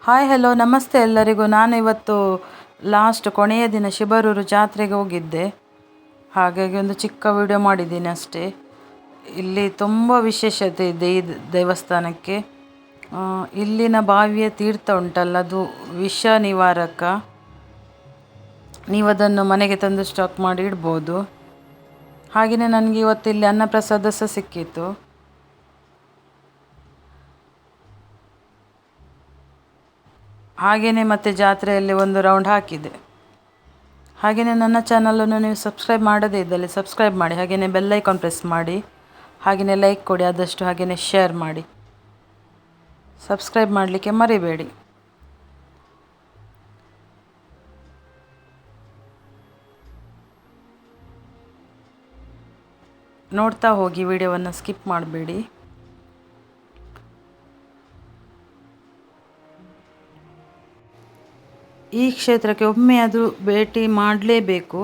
Hi hello ನಮಸ್ತೆ ಎಲ್ಲರಿಗೂ. ನಾನು ಇವತ್ತು ಕೊನೆಯ ದಿನ ಶಿಬರೂರು ಜಾತ್ರೆಗೆ ಹೋಗಿದ್ದೆ. ಹಾಗಾಗಿ ಒಂದು ಚಿಕ್ಕ ವಿಡಿಯೋ ಮಾಡಿದ್ದೀನಿ ಅಷ್ಟೇ. ಇಲ್ಲಿ ತುಂಬ ವಿಶೇಷತೆ ಇದೆ ಈ ದೇವಸ್ಥಾನಕ್ಕೆ. ಇಲ್ಲಿನ ಬಾವಿಯ ತೀರ್ಥ ಉಂಟಲ್ಲ, ಅದು ವಿಷ ನಿವಾರಕ. ನೀವು ಅದನ್ನು ಮನೆಗೆ ತಂದು ಸ್ಟಾಕ್ ಮಾಡಿ ಇಡ್ಬೋದು. ಹಾಗೆಯೇ ನನಗೆ ಇವತ್ತು ಇಲ್ಲಿ ಅನ್ನಪ್ರಸಾದ ಸಹ ಸಿಕ್ಕಿತ್ತು. ಹಾಗೆಯೇ ಮತ್ತೆ ಜಾತ್ರೆಯಲ್ಲಿ ಒಂದು ರೌಂಡ್ ಹಾಕಿದೆ. ಹಾಗೆಯೇ ನನ್ನ ಚಾನಲನ್ನು ನೀವು ಸಬ್ಸ್ಕ್ರೈಬ್ ಮಾಡದೇ ಇದ್ದಲ್ಲಿ ಸಬ್ಸ್ಕ್ರೈಬ್ ಮಾಡಿ, ಹಾಗೆಯೇ ಬೆಲ್ ಐಕಾನ್ ಪ್ರೆಸ್ ಮಾಡಿ, ಹಾಗೆಯೇ ಲೈಕ್ ಕೊಡಿ ಆದಷ್ಟು, ಹಾಗೆಯೇ ಶೇರ್ ಮಾಡಿ. ಸಬ್ಸ್ಕ್ರೈಬ್ ಮಾಡಲಿಕ್ಕೆ ಮರಿಬೇಡಿ. ನೋಡ್ತಾ ಹೋಗಿ, ವಿಡಿಯೋವನ್ನು ಸ್ಕಿಪ್ ಮಾಡಬೇಡಿ. ಈ ಕ್ಷೇತ್ರಕ್ಕೆ ಒಮ್ಮೆ ಅದು ಭೇಟಿ ಮಾಡಲೇಬೇಕು.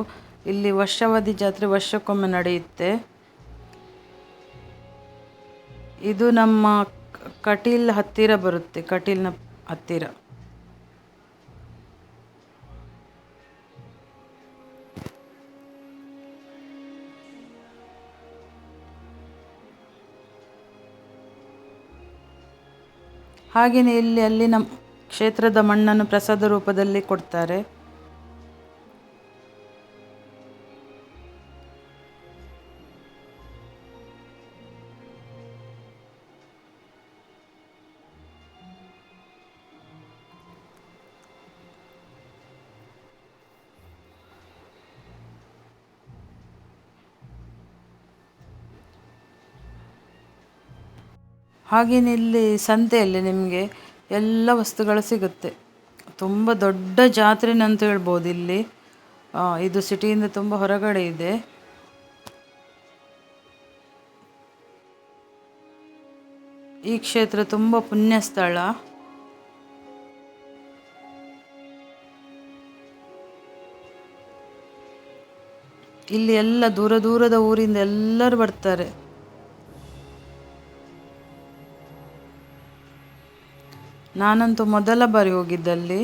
ಇಲ್ಲಿ ವರ್ಷಾವಧಿ ಜಾತ್ರೆ ವರ್ಷಕ್ಕೊಮ್ಮೆ ನಡೆಯುತ್ತೆ. ಇದು ನಮ್ಮ ಕಟೀಲ್ ಹತ್ತಿರ ಬರುತ್ತೆ, ಕಟೀಲ್ನ ಹತ್ತಿರ. ಹಾಗೆಯೇ ಇಲ್ಲಿ ಅಲ್ಲಿನ ಕ್ಷೇತ್ರದ ಮಣ್ಣನ್ನು ಪ್ರಸಾದ ರೂಪದಲ್ಲಿ ಕೊಡ್ತಾರೆ. ಹಾಗೆಯೇ ಇಲ್ಲಿ ಸಂತೆಯಲ್ಲಿ ನಿಮಗೆ ಎಲ್ಲ ವಸ್ತುಗಳು ಸಿಗುತ್ತೆ. ತುಂಬ ದೊಡ್ಡ ಜಾತ್ರೆನಂತ ಅಂತ ಹೇಳ್ಬೋದು ಇಲ್ಲಿ. ಇದು ಸಿಟಿಯಿಂದ ತುಂಬ ಹೊರಗಡೆ ಇದೆ. ಈ ಕ್ಷೇತ್ರ ತುಂಬ ಪುಣ್ಯ ಸ್ಥಳ. ಇಲ್ಲಿ ಎಲ್ಲ ದೂರ ದೂರದ ಊರಿಂದ ಎಲ್ಲರೂ ಬರ್ತಾರೆ. ನಾನಂತೂ ಮೊದಲ ಬಾರಿ ಹೋಗಿದ್ದಲ್ಲಿ.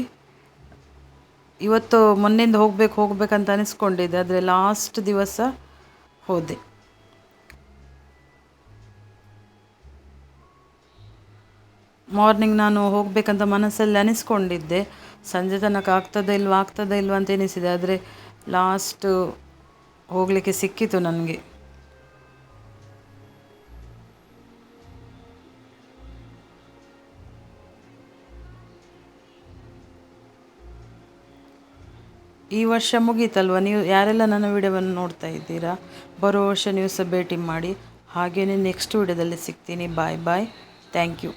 ಇವತ್ತು ಮೊನ್ನೆಯಿಂದ ಹೋಗ್ಬೇಕಂತ ಅನಿಸ್ಕೊಂಡಿದ್ದೆ, ಆದರೆ ಲಾಸ್ಟ್ ದಿವಸ ಹೋದೆ. ಮಾರ್ನಿಂಗ್ ನಾನು ಹೋಗಬೇಕಂತ ಮನಸ್ಸಲ್ಲಿ ಅನಿಸ್ಕೊಂಡಿದ್ದೆ. ಸಂಜೆ ತನಕ ಆಗ್ತದ ಇಲ್ವಾ ಅಂತ ಎನಿಸಿದೆ, ಆದರೆ ಲಾಸ್ಟ್ ಹೋಗಲಿಕ್ಕೆ ಸಿಕ್ಕಿತು ನನಗೆ. ಈ ವರ್ಷ ಮುಗೀತಲ್ವ, ನೀವು ಯಾರೆಲ್ಲ ನನ್ನ ವಿಡಿಯೋವನ್ನು ನೋಡ್ತಾ ಇದ್ದೀರಾ, ಬರೋ ವರ್ಷ ನೀವು ಸಹ ಭೇಟಿ ಮಾಡಿ. ಹಾಗೆಯೇ ನೆಕ್ಸ್ಟ್ ವಿಡಿಯೋದಲ್ಲಿ ಸಿಗ್ತೀನಿ. Bye bye. Thank you.